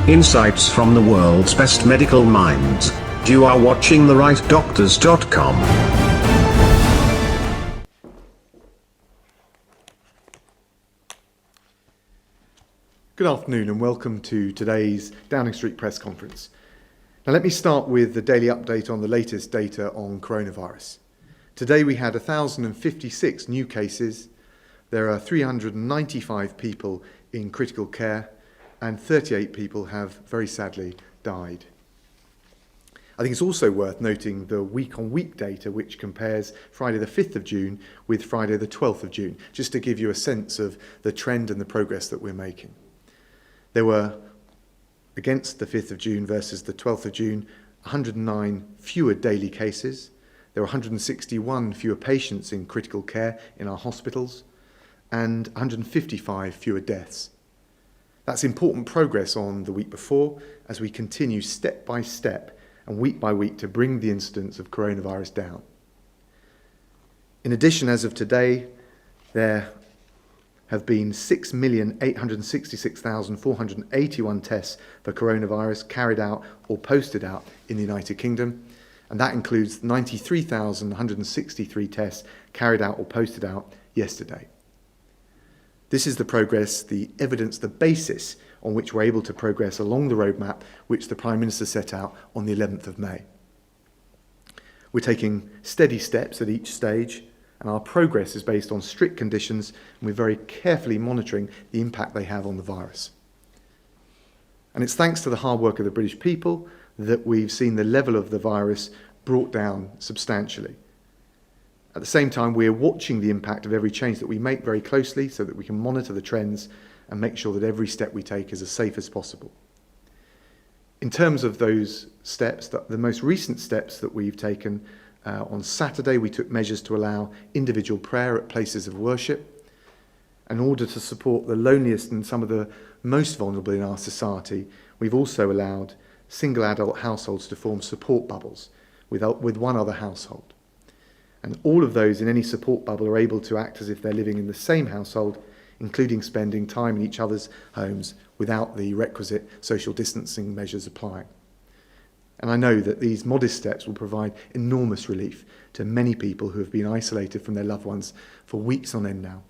Insights from the world's best medical minds. You are watching TheRightDoctors.com. Good afternoon and welcome to today's Downing Street press conference. Now let me start with the daily update on the latest data on coronavirus. Today we had 1,056 new cases. There are 395 people in critical care and 38 people have very sadly died. I think it's also worth noting the week-on-week data which compares Friday the 5th of June with Friday the 12th of June, just to give you a sense of the trend and the progress that we're making. There were, against the 5th of June versus the 12th of June, 109 fewer daily cases. There were 161 fewer patients in critical care in our hospitals and 155 fewer deaths. That's important progress on the week before as we continue step by step and week by week to bring the incidence of coronavirus down. In addition, as of today, there have been 6,866,481 tests for coronavirus carried out or posted out in the United Kingdom, and that includes 93,163 tests carried out or posted out yesterday. This is the progress, the evidence, the basis on which we're able to progress along the roadmap which the Prime Minister set out on the 11th of May. We're taking steady steps at each stage, and our progress is based on strict conditions, and we're very carefully monitoring the impact they have on the virus. And it's thanks to the hard work of the British people that we've seen the level of the virus brought down substantially. At the same time, we're watching the impact of every change that we make very closely so that we can monitor the trends and make sure that every step we take is as safe as possible. In terms of those steps, the most recent steps that we've taken, on Saturday we took measures to allow individual prayer at places of worship. In order to support the loneliest and some of the most vulnerable in our society, we've also allowed single adult households to form support bubbles with one other household. And all of those in any support bubble are able to act as if they're living in the same household, including spending time in each other's homes without the requisite social distancing measures applying. And I know that these modest steps will provide enormous relief to many people who have been isolated from their loved ones for weeks on end now.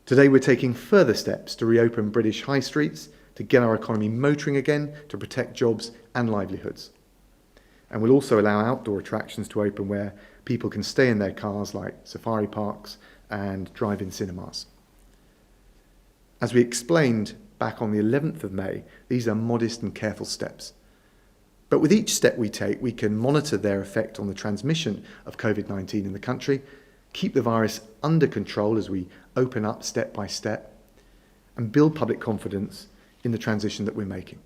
Today we're taking further steps to reopen British high streets, to get our economy motoring again, to protect jobs and livelihoods. And we'll also allow outdoor attractions to open where people can stay in their cars, like safari parks and drive-in cinemas. As we explained back on the 11th of May, these are modest and careful steps. But with each step we take, we can monitor their effect on the transmission of COVID-19 in the country, keep the virus under control as we open up step by step, and build public confidence in the transition that we're making.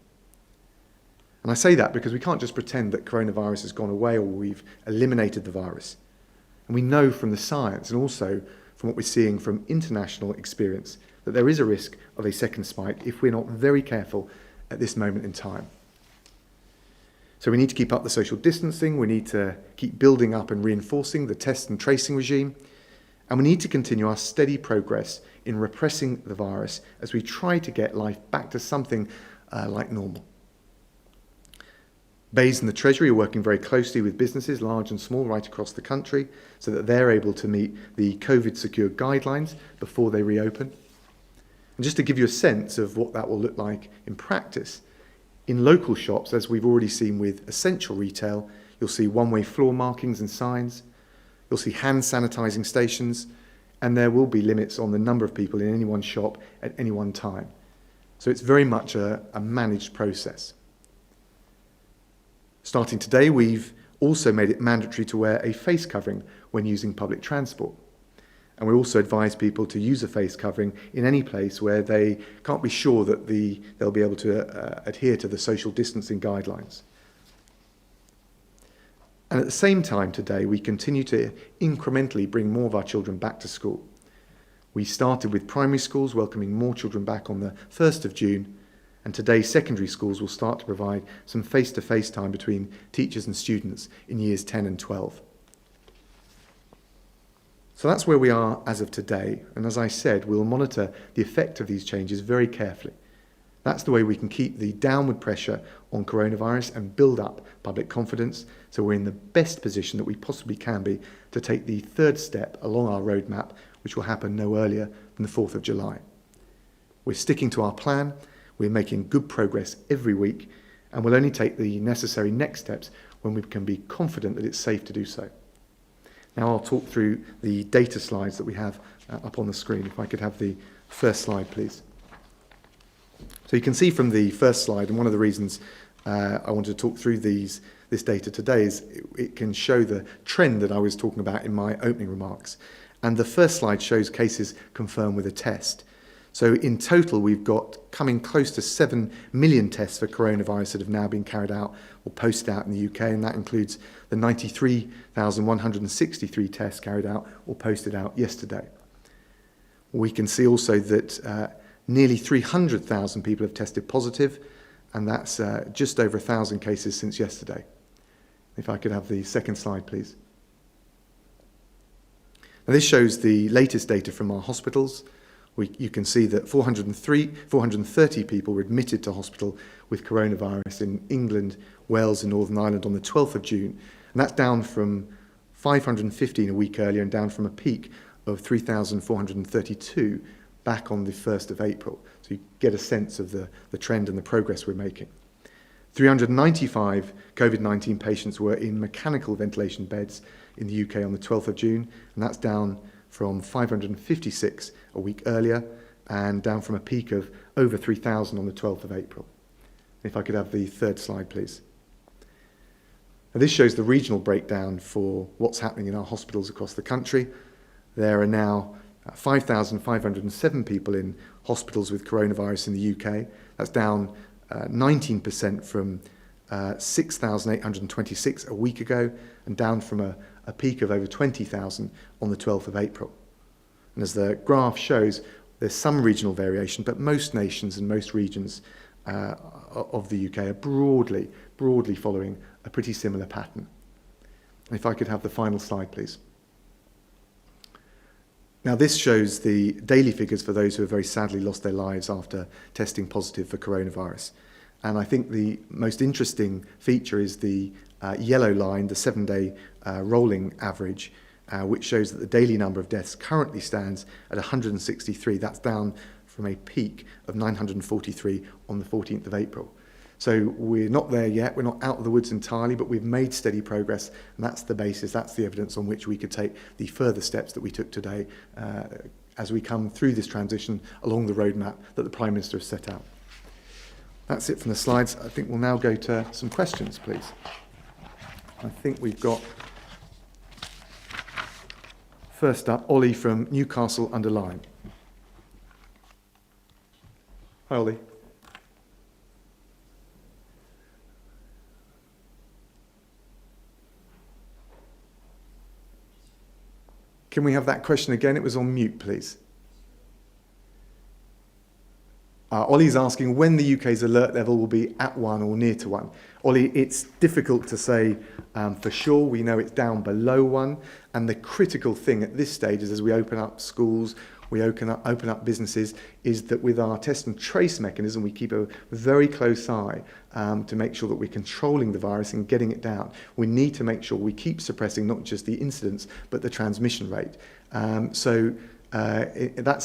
And I say that because we can't just pretend that coronavirus has gone away or we've eliminated the virus. And we know from the science and also from what we're seeing from international experience that there is a risk of a second spike if we're not very careful at this moment in time. So we need to keep up the social distancing, we need to keep building up and reinforcing the test and tracing regime, and we need to continue our steady progress in repressing the virus as we try to get life back to something like normal. Bayes and the Treasury are working very closely with businesses, large and small, right across the country, so that they're able to meet the COVID-secure guidelines before they reopen. And just to give you a sense of what that will look like in practice, in local shops, as we've already seen with essential retail, you'll see one-way floor markings and signs, you'll see hand sanitizing stations, and there will be limits on the number of people in any one shop at any one time. So it's very much a managed process. Starting today, we've also made it mandatory to wear a face covering when using public transport. And we also advise people to use a face covering in any place where they can't be sure that they'll be able to adhere to the social distancing guidelines. And at the same time today, we continue to incrementally bring more of our children back to school. We started with primary schools, welcoming more children back on the 1st of June, and today secondary schools will start to provide some face-to-face time between teachers and students in years 10 and 12. So that's where we are as of today, and as I said, we'll monitor the effect of these changes very carefully. That's the way we can keep the downward pressure on coronavirus and build up public confidence, so we're in the best position that we possibly can be to take the third step along our roadmap, which will happen no earlier than the 4th of July. We're sticking to our plan, we're making good progress every week, and we'll only take the necessary next steps when we can be confident that it's safe to do so. Now I'll talk through the data slides that we have up on the screen. If I could have the first slide, please. So you can see from the first slide, and one of the reasons I wanted to talk through this data today is it can show the trend that I was talking about in my opening remarks. And the first slide shows cases confirmed with a test. So in total, we've got coming close to 7 million tests for coronavirus that have now been carried out or posted out in the UK, and that includes the 93,163 tests carried out or posted out yesterday. We can see also that nearly 300,000 people have tested positive, and that's just over 1,000 cases since yesterday. If I could have the second slide, please. Now, this shows the latest data from our hospitals. You can see that 430 people were admitted to hospital with coronavirus in England, Wales and Northern Ireland on the 12th of June. And that's down from 515 a week earlier and down from a peak of 3,432 back on the 1st of April. So you get a sense of the trend and the progress we're making. 395 COVID-19 patients were in mechanical ventilation beds in the UK on the 12th of June, and that's down from 556 a week earlier and down from a peak of over 3,000 on the 12th of April. If I could have the third slide, please. Now, this shows the regional breakdown for what's happening in our hospitals across the country. There are now 5,507 people in hospitals with coronavirus in the UK. That's down 19% from 6,826 a week ago and down from a peak of over 20,000 on the 12th of April. And as the graph shows, there's some regional variation, but most nations and most regions of the UK are broadly following a pretty similar pattern. And if I could have the final slide, please. Now, this shows the daily figures for those who have very sadly lost their lives after testing positive for coronavirus. And I think the most interesting feature is the yellow line, the 7-day rolling average, which shows that the daily number of deaths currently stands at 163. That's down from a peak of 943 on the 14th of April. So we're not there yet, we're not out of the woods entirely, but we've made steady progress, and that's the basis, that's the evidence on which we could take the further steps that we took today as we come through this transition along the roadmap that the Prime Minister has set out. That's it from the slides. I think we'll now go to some questions, please. I think we've got, first up, Ollie from Newcastle-under-Lyme. Hi, Ollie. Can we have that question again? It was on mute, please. Ollie's asking when the UK's alert level will be at 1 or near to 1. Ollie, it's difficult to say for sure. We know it's down below 1. And the critical thing at this stage is as we open up schools, we open up businesses, is that with our test and trace mechanism, we keep a very close eye to make sure that we're controlling the virus and getting it down. We need to make sure we keep suppressing not just the incidence, but the transmission rate. That's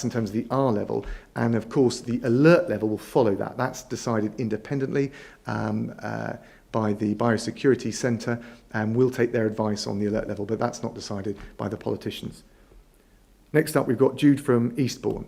in terms of the R level, and of course the alert level will follow that. That's decided independently by the Biosecurity Centre, and we'll take their advice on the alert level, but that's not decided by the politicians. Next up, we've got Jude from Eastbourne.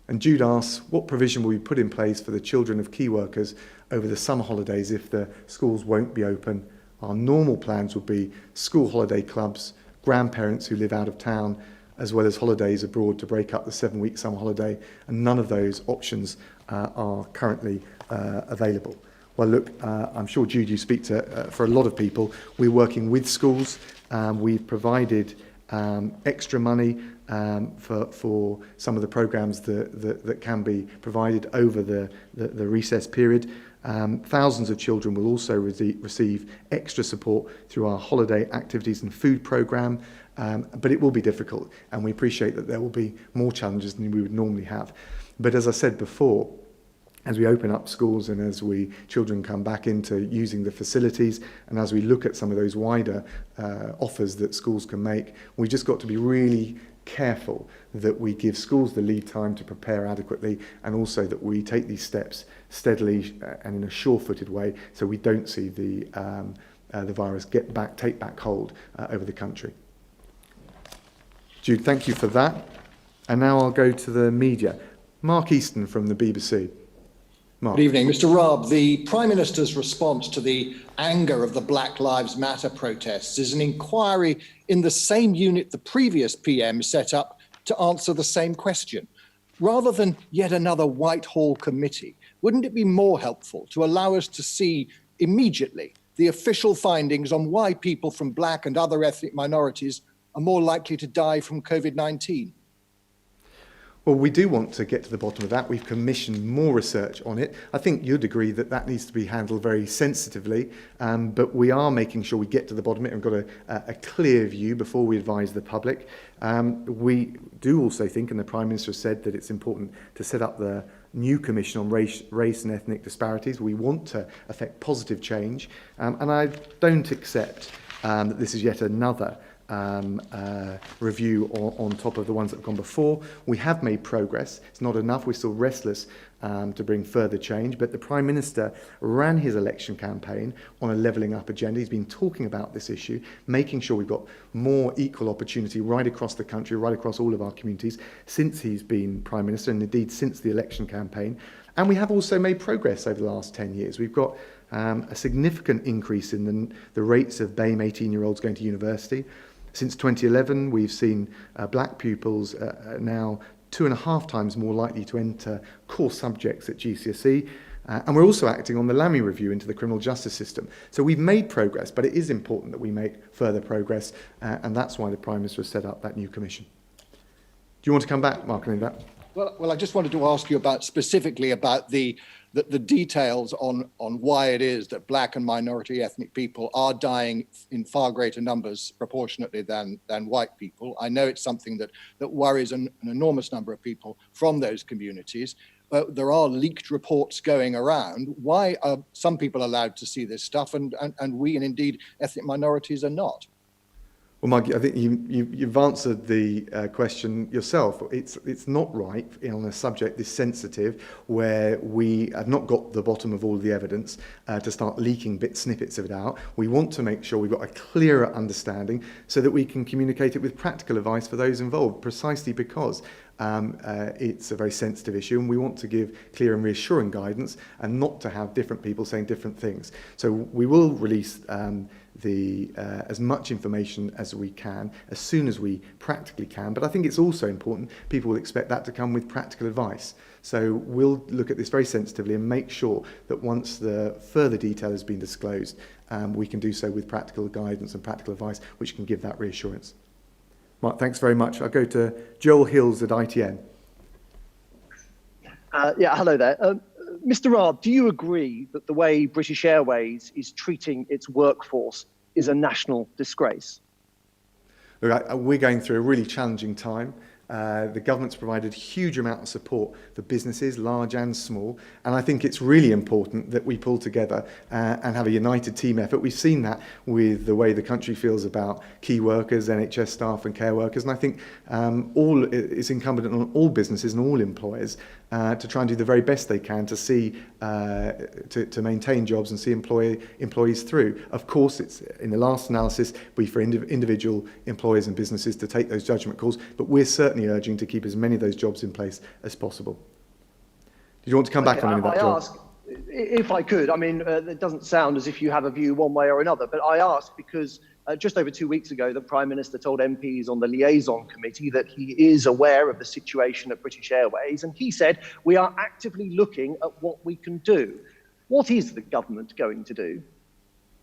And Jude asks, what provision will be put in place for the children of key workers over the summer holidays if the schools won't be open? Our normal plans would be school holiday clubs, grandparents who live out of town, as well as holidays abroad to break up the 7-week summer holiday, and none of those options are currently available. Well, look, I'm sure, Jude, you speak to for a lot of people. We're working with schools. We've provided extra money for some of the programmes that can be provided over the recess period. Thousands of children will also receive extra support through our holiday activities and food programme, but it will be difficult, and we appreciate that there will be more challenges than we would normally have. But as I said before, as we open up schools and as children come back into using the facilities, and as we look at some of those wider offers that schools can make, we just got to be really careful that we give schools the lead time to prepare adequately, and also that we take these steps steadily and in a sure-footed way, so we don't see the virus take back hold over the country. Jude, thank you for that. And now I'll go to the media. Mark Easton from the BBC. Mark. Good evening. Mr. Raab, the Prime Minister's response to the anger of the Black Lives Matter protests is an inquiry in the same unit the previous PM set up to answer the same question. Rather than yet another Whitehall committee, wouldn't it be more helpful to allow us to see immediately the official findings on why people from black and other ethnic minorities are more likely to die from COVID-19? Well, we do want to get to the bottom of that. We've commissioned more research on it. I think you'd agree that that needs to be handled very sensitively, but we are making sure we get to the bottom of it and got a clear view before we advise the public. We do also think, and the Prime Minister has said, that it's important to set up the new commission on race and ethnic disparities. We want to affect positive change, and I don't accept that this is yet another review on top of the ones that have gone before. We have made progress. It's not enough. We're still restless to bring further change. But the Prime Minister ran his election campaign on a levelling up agenda. He's been talking about this issue, making sure we've got more equal opportunity right across the country, right across all of our communities since he's been Prime Minister, and indeed since the election campaign. And we have also made progress over the last 10 years. We've got a significant increase in the rates of BAME 18-year-olds going to university. Since 2011, we've seen black pupils now 2.5 times more likely to enter core subjects at GCSE. And we're also acting on the Lammy review into the criminal justice system. So we've made progress, but it is important that we make further progress, and that's why the Prime Minister has set up that new commission. Do you want to come back, Mark, on that? Well, I just wanted to ask you specifically about the details on why it is that black and minority ethnic people are dying in far greater numbers proportionately than white people. I know it's something that worries an enormous number of people from those communities. There are leaked reports going around. Why are some people allowed to see this stuff and we, and indeed ethnic minorities, are not? Well, Mike, I think you've answered the question yourself. It's not right on a subject this sensitive, where we have not got the bottom of all of the evidence, to start leaking snippets of it out. We want to make sure we've got a clearer understanding so that we can communicate it with practical advice for those involved, precisely because it's a very sensitive issue, and we want to give clear and reassuring guidance and not to have different people saying different things. So we will release as much information as we can, as soon as we practically can. But I think it's also important, people will expect that to come with practical advice. So we'll look at this very sensitively and make sure that once the further detail has been disclosed, we can do so with practical guidance and practical advice, which can give that reassurance. Mark, thanks very much. I'll go to Joel Hills at ITN. Hello there. Mr. Raab, do you agree that the way British Airways is treating its workforce is a national disgrace? Look, we're going through a really challenging time. The government's provided a huge amount of support for businesses, large and small, and I think it's really important that we pull together and have a united team effort. We've seen that with the way the country feels about key workers, NHS staff and care workers, and I think it's incumbent on all businesses and all employers to try and do the very best they can to see to maintain jobs and see employees through. Of course, it's in the last analysis be for individual employers and businesses to take those judgment calls, but we're certainly urging to keep as many of those jobs in place as possible. Do you want to come back on any of that, John? Ask, if I could, I mean, it doesn't sound as if you have a view one way or another, but I ask because just over 2 weeks ago, the Prime Minister told MPs on the liaison committee that he is aware of the situation at British Airways, and he said, we are actively looking at what we can do. What is the government going to do?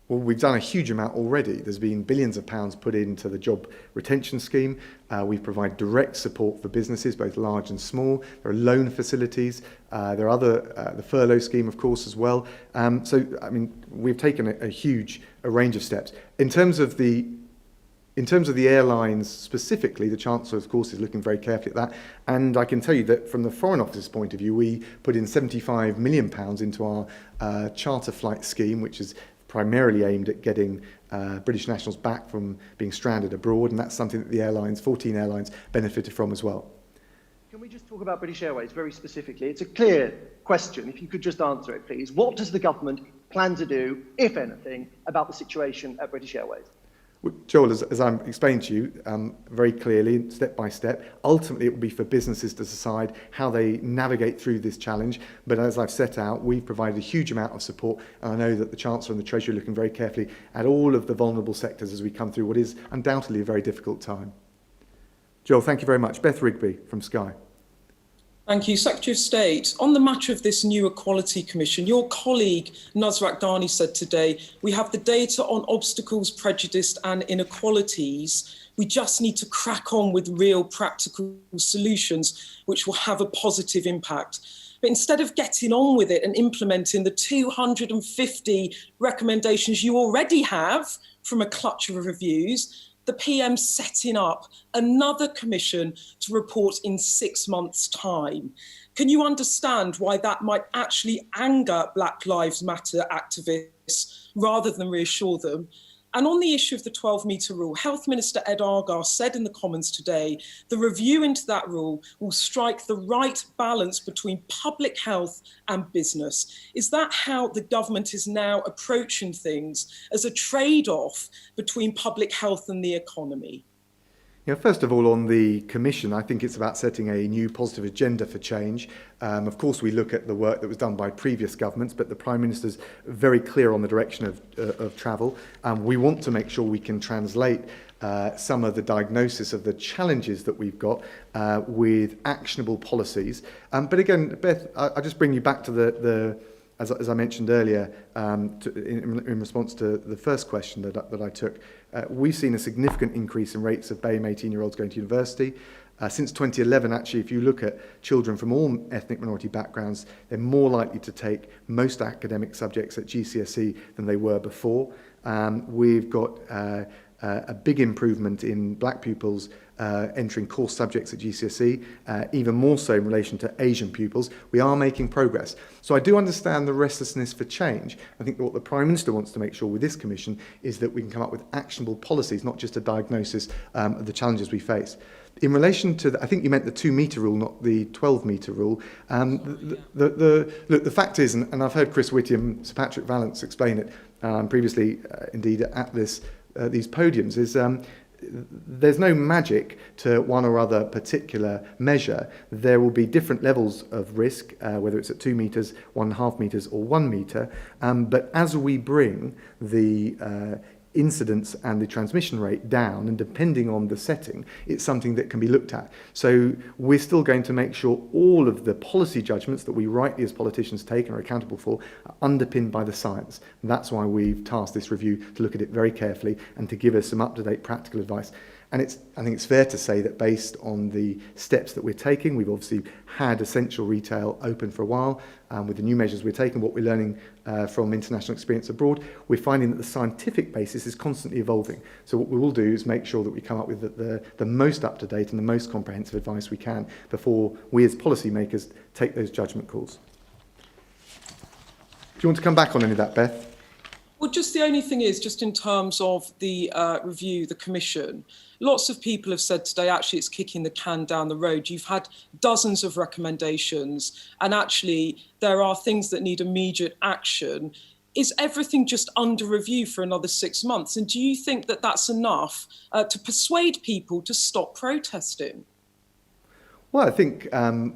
Well, we've done a huge amount already. There's been billions of pounds put into the job retention scheme. We provide direct support for businesses, both large and small. There are loan facilities. There are the furlough scheme, of course, as well. So, I mean, we've taken a range of steps. In terms of the In terms of the airlines specifically, the Chancellor, of course, is looking very carefully at that. And I can tell you that from the Foreign Office's point of view, we put in £75 million into our charter flight scheme, which is primarily aimed at getting British nationals back from being stranded abroad. And that's something that the airlines, 14 airlines, benefited from as well. Can we just talk about British Airways very specifically? It's a clear question. If you could just answer it, please. What does the government plan to do, if anything, about the situation at British Airways? Well, Joel, as I'm explained to you very clearly, step by step, ultimately it will be for businesses to decide how they navigate through this challenge. But as I've set out, we've provided a huge amount of support. And I know that the Chancellor and the Treasury are looking very carefully at all of the vulnerable sectors as we come through what is undoubtedly a very difficult time. Joel, thank you very much. Beth Rigby from Sky. Thank you. Secretary of State, on the matter of this new Equality Commission, your colleague Nasrat said today, we have the data on obstacles, prejudice and inequalities. We just need to crack on with real practical solutions which will have a positive impact. But instead of getting on with it and implementing the 250 recommendations you already have from a clutch of reviews, the PM setting up another commission to report in 6 months' time. Can you understand why that might actually anger Black Lives Matter activists rather than reassure them? And on the issue of the 12-metre rule, Health Minister Ed Argar said in the Commons today, the review into that rule will strike the right balance between public health and business. Is that how the government is now approaching things, as a trade-off between public health and the economy? Yeah, first of all, on the Commission, I think it's about setting a new positive agenda for change. Of course, we look at the work that was done by previous governments, but the Prime Minister's very clear on the direction of travel. We want to make sure we can translate some of the diagnosis of the challenges that we've got with actionable policies. But again, Beth, I'll just bring you back to as I mentioned earlier, in response to the first question that I took, we've seen a significant increase in rates of BAME 18-year-olds going to university. Since 2011, actually, if you look at children from all ethnic minority backgrounds, they're more likely to take most academic subjects at GCSE than they were before. We've got a big improvement in black pupils entering course subjects at GCSE, even more so in relation to Asian pupils. We are making progress. So I do understand the restlessness for change. I think that what the Prime Minister wants to make sure with this Commission is that we can come up with actionable policies, not just a diagnosis of the challenges we face. In relation to, I think you meant the 2-metre rule, not the 12-metre rule. Look, the fact is, and I've heard Chris Whittiam, Sir Patrick Vallance explain it previously, indeed, at these podiums, is there's no magic to one or other particular measure. There will be different levels of risk, whether it's at 2 metres, 1.5 metres or 1 metre. But as we bring the incidence and the transmission rate down, and depending on the setting, it's something that can be looked at. So we're still going to make sure all of the policy judgments that we rightly as politicians take and are accountable for are underpinned by the science. And that's why we've tasked this review to look at it very carefully and to give us some up-to-date practical advice. And I think it's fair to say that based on the steps that we're taking, we've obviously had essential retail open for a while. With the new measures we're taking, what we're learning from international experience abroad, we're finding that the scientific basis is constantly evolving. So what we will do is make sure that we come up with the most up-to-date and the most comprehensive advice we can before we as policymakers take those judgment calls. Do you want to come back on any of that, Beth? Well, just the only thing is, just in terms of the review, the Commission, lots of people have said today, actually, it's kicking the can down the road. You've had dozens of recommendations, and actually, there are things that need immediate action. Is everything just under review for another 6 months? And do you think that that's enough to persuade people to stop protesting? Well, I think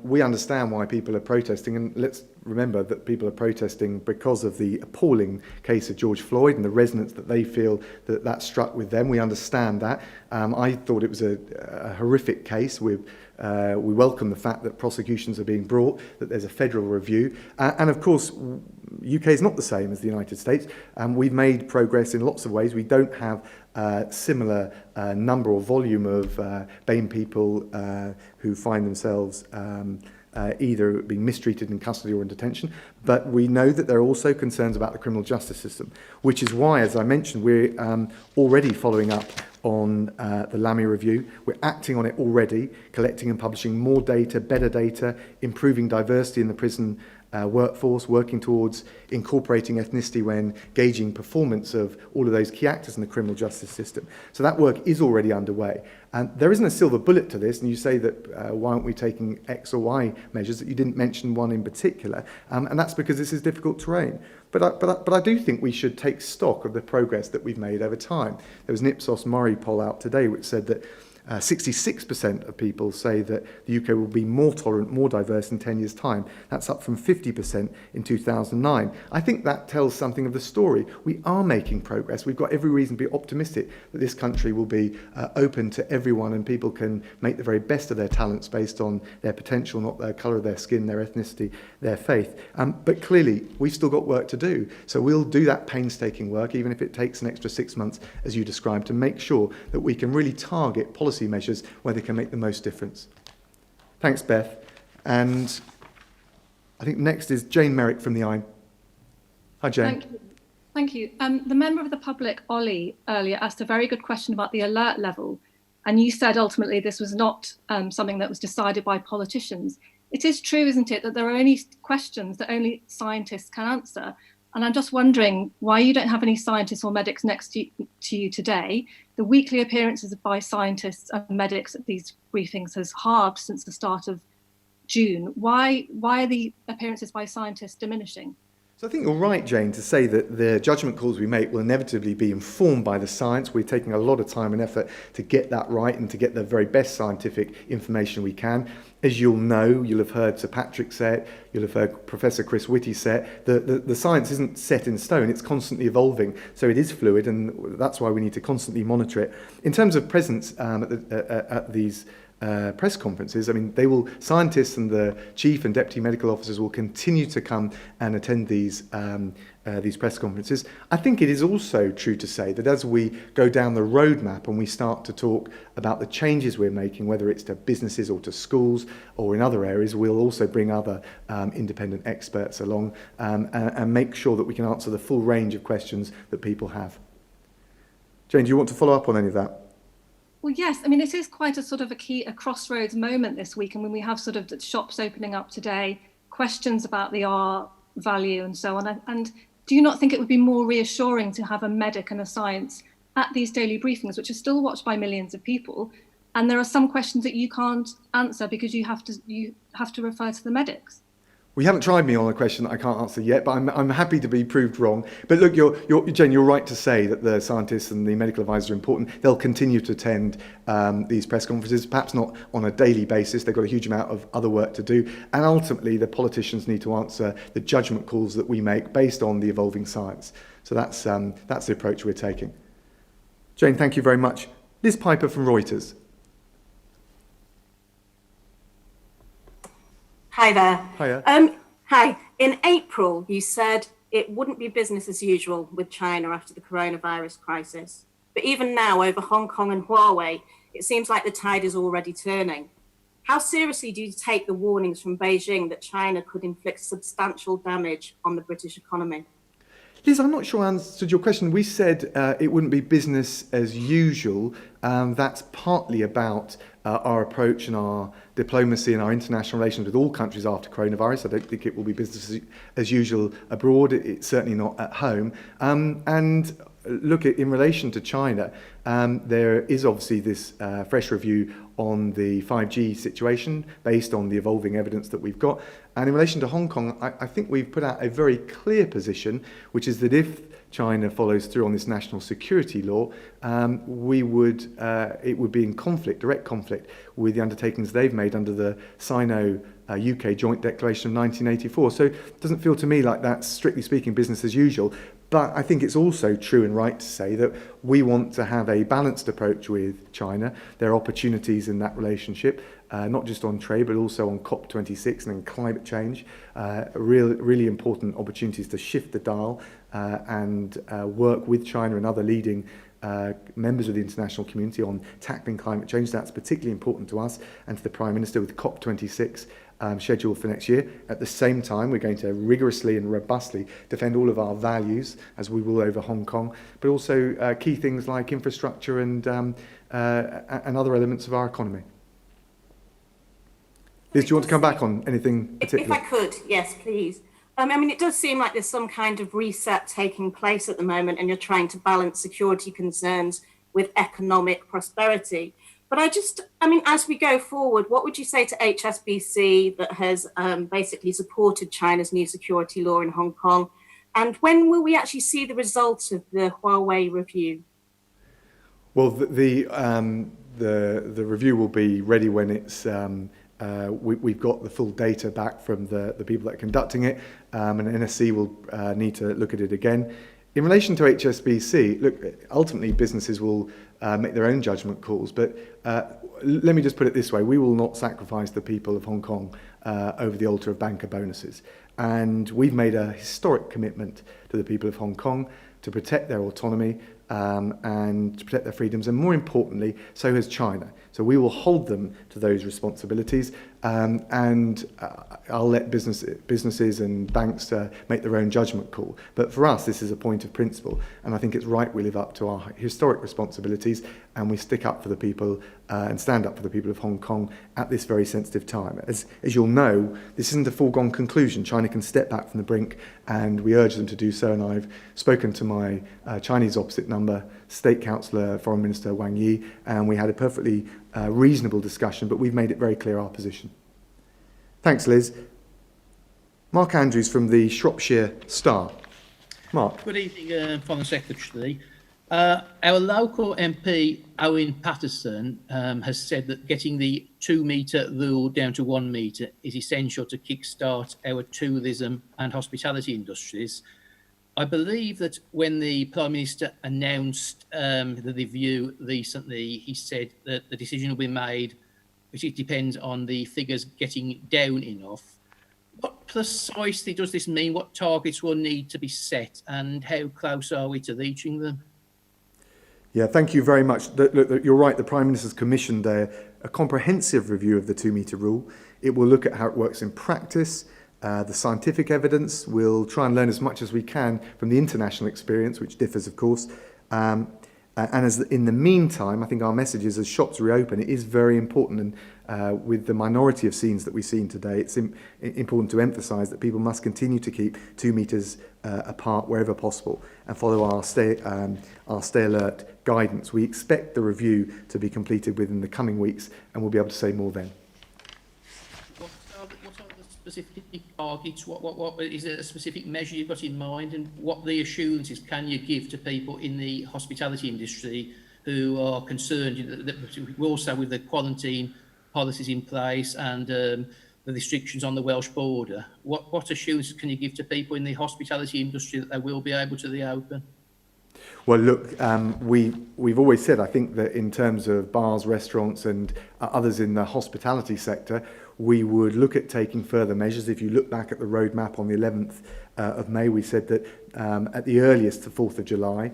we understand why people are protesting, and let's remember that people are protesting because of the appalling case of George Floyd and the resonance that they feel that struck with them. We understand that. I thought it was a horrific case. We welcome the fact that prosecutions are being brought, that there's a federal review, and of course, UK is not the same as the United States. We've made progress in lots of ways. We don't have similar number or volume of BAME people who find themselves either being mistreated in custody or in detention, but we know that there are also concerns about the criminal justice system, which is why, as I mentioned, we're already following up on the Lamy review. We're acting on it already, collecting and publishing more data, better data, improving diversity in the prison workforce, working towards incorporating ethnicity when gauging performance of all of those key actors in the criminal justice system. So that work is already underway. And there isn't a silver bullet to this, and you say that why aren't we taking X or Y measures, that you didn't mention one in particular, and that's because this is difficult terrain. But I do think we should take stock of the progress that we've made over time. There was an Ipsos Mori poll out today which said that 66% of people say that the UK will be more tolerant, more diverse in 10 years' time. That's up from 50% in 2009. I think that tells something of the story. We are making progress. We've got every reason to be optimistic that this country will be open to everyone and people can make the very best of their talents based on their potential, not the colour of their skin, their ethnicity, their faith. But clearly, we've still got work to do. So we'll do that painstaking work, even if it takes an extra 6 months, as you described, to make sure that we can really target policy measures where they can make the most difference. Thanks, Beth. And I think next is Jane Merrick from the Eye. Hi, Jane. Thank you. The member of the public, Ollie, earlier asked a very good question about the alert level. And you said ultimately this was not something that was decided by politicians. It is true, isn't it, that there are only questions that only scientists can answer. And I'm just wondering why you don't have any scientists or medics next to you today. The weekly appearances by scientists and medics at these briefings has halved since the start of June. Why are the appearances by scientists diminishing? So I think you're right, Jane, to say that the judgment calls we make will inevitably be informed by the science. We're taking a lot of time and effort to get that right and to get the very best scientific information we can. As you'll know, you'll have heard Sir Patrick say it, you'll have heard Professor Chris Whitty say it, the science isn't set in stone, it's constantly evolving, so it is fluid, and that's why we need to constantly monitor it. In terms of presence at these press conferences, I mean, scientists and the chief and deputy medical officers will continue to come and attend these press conferences. I think it is also true to say that as we go down the roadmap and we start to talk about the changes we're making, whether it's to businesses or to schools or in other areas, we'll also bring other independent experts along and make sure that we can answer the full range of questions that people have. Jane, do you want to follow up on any of that? Well, yes. I mean, it is quite a sort of a crossroads moment this week. And when we have sort of the shops opening up today, questions about the R value and so on. And do you not think it would be more reassuring to have a medic and a science at these daily briefings, which are still watched by millions of people? And there are some questions that you can't answer because you have to refer to the medics. Well, you haven't tried me on a question that I can't answer yet, but I'm happy to be proved wrong. But look, Jane, you're right to say that the scientists and the medical advisors are important. They'll continue to attend these press conferences, perhaps not on a daily basis. They've got a huge amount of other work to do. And ultimately, the politicians need to answer the judgment calls that we make based on the evolving science. So that's the approach we're taking. Jane, thank you very much. Liz Piper from Reuters. Hi there. Hiya. Hi. In April, you said it wouldn't be business as usual with China after the coronavirus crisis. But even now, over Hong Kong and Huawei, it seems like the tide is already turning. How seriously do you take the warnings from Beijing that China could inflict substantial damage on the British economy? Liz, I'm not sure I answered your question. We said it wouldn't be business as usual. That's partly about our approach and our diplomacy and our international relations with all countries after coronavirus. I don't think it will be business as usual abroad. It's certainly not at home. And look, in relation to China, there is obviously this fresh review on the 5G situation based on the evolving evidence that we've got. And in relation to Hong Kong, I think we've put out a very clear position, which is that if China follows through on this national security law, it would be in conflict, direct conflict, with the undertakings they've made under the Sino-UK Joint Declaration of 1984. So it doesn't feel to me like that's, strictly speaking, business as usual. But I think it's also true and right to say that we want to have a balanced approach with China. There are opportunities in that relationship, not just on trade, but also on COP26 and in climate change. Really important opportunities to shift the dial and work with China and other leading members of the international community on tackling climate change. That's particularly important to us and to the Prime Minister with COP26 scheduled for next year. At the same time, we're going to rigorously and robustly defend all of our values, as we will over Hong Kong, but also key things like infrastructure and other elements of our economy. Liz, do you want to come back on anything particular? If I could, yes, please. I mean, it does seem like there's some kind of reset taking place at the moment, and you're trying to balance security concerns with economic prosperity. But I mean, as we go forward, what would you say to HSBC that has basically supported China's new security law in Hong Kong? And when will we actually see the results of the Huawei review? Well, the review will be ready when it's we've got the full data back from the people that are conducting it, and NSC will need to look at it again. In relation to HSBC, look, ultimately businesses will make their own judgment calls, but let me just put it this way: we will not sacrifice the people of Hong Kong over the altar of banker bonuses. And we've made a historic commitment to the people of Hong Kong to protect their autonomy and to protect their freedoms, and more importantly, so has China. So we will hold them to those responsibilities, and I'll let businesses and banks make their own judgment call. But for us, this is a point of principle, and I think it's right we live up to our historic responsibilities, and we stick up for the people and stand up for the people of Hong Kong at this very sensitive time. As you'll know, this isn't a foregone conclusion. China can step back from the brink, and we urge them to do so. And I've spoken to my Chinese opposite number, State Councillor, Foreign Minister Wang Yi, and we had a perfectly reasonable discussion, but we've made it very clear our position. Thanks, Liz. Mark Andrews from the Shropshire Star. Mark. Good evening, Foreign Secretary. Our local MP, Owen Patterson, has said that getting the 2-metre rule down to 1 metre is essential to kickstart our tourism and hospitality industries. I believe that when the Prime Minister announced the review recently, he said that the decision will be made, which it depends on the figures getting down enough. What precisely does this mean? What targets will need to be set, and how close are we to reaching them? Yeah, thank you very much. Look, you're right, the Prime Minister's commissioned a comprehensive review of the 2-metre rule. It will look at how it works in practice, the scientific evidence. We'll try and learn as much as we can from the international experience, which differs, of course. And in the meantime, I think our message is, as shops reopen, it is very important, and with the minority of scenes that we've seen today, it's important to emphasise that people must continue to keep 2 metres apart wherever possible and follow our stay alert guidance. We expect the review to be completed within the coming weeks, and we'll be able to say more then. What are the specific targets? What is there a specific measure you've got in mind, and what reassurances can you give to people in the hospitality industry who are concerned that also with the quarantine policies in place and the restrictions on the Welsh border? What assurances can you give to people in the hospitality industry that they will be able to reopen? Well, look, we've always said, I think, that in terms of bars, restaurants and others in the hospitality sector, we would look at taking further measures. If you look back at the roadmap on the 11th of May, we said that at the earliest, the 4th of July.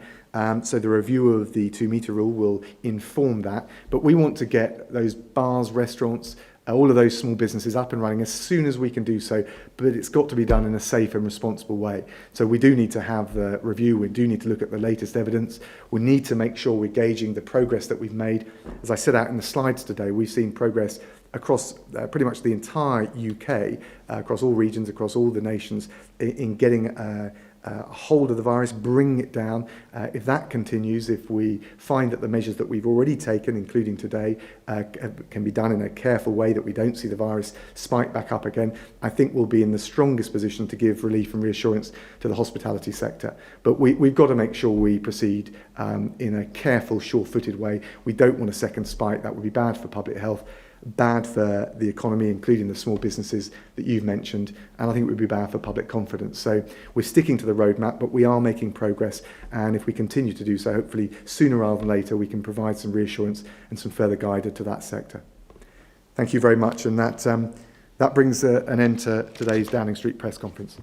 So the review of the 2-metre rule will inform that. But we want to get those bars, restaurants, all of those small businesses up and running as soon as we can do so, but it's got to be done in a safe and responsible way. So we do need to have the review, we do need to look at the latest evidence, we need to make sure we're gauging the progress that we've made. As I set out in the slides today, we've seen progress across pretty much the entire UK, across all regions, across all the nations, in getting a hold of the virus, bringing it down. If that continues, if we find that the measures that we've already taken, including today, can be done in a careful way, that we don't see the virus spike back up again, I think we'll be in the strongest position to give relief and reassurance to the hospitality sector. But we've got to make sure we proceed in a careful, sure-footed way. We don't want a second spike. That would be bad for public health, bad for the economy, including the small businesses that you've mentioned, and I think it would be bad for public confidence. So we're sticking to the roadmap, but we are making progress, and if we continue to do so, hopefully sooner rather than later, we can provide some reassurance and some further guidance to that sector. Thank you very much, and that brings an end to today's Downing Street press conference.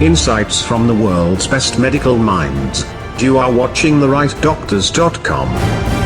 Insights from the world's best medical minds. You are watching TheRightDoctors.com.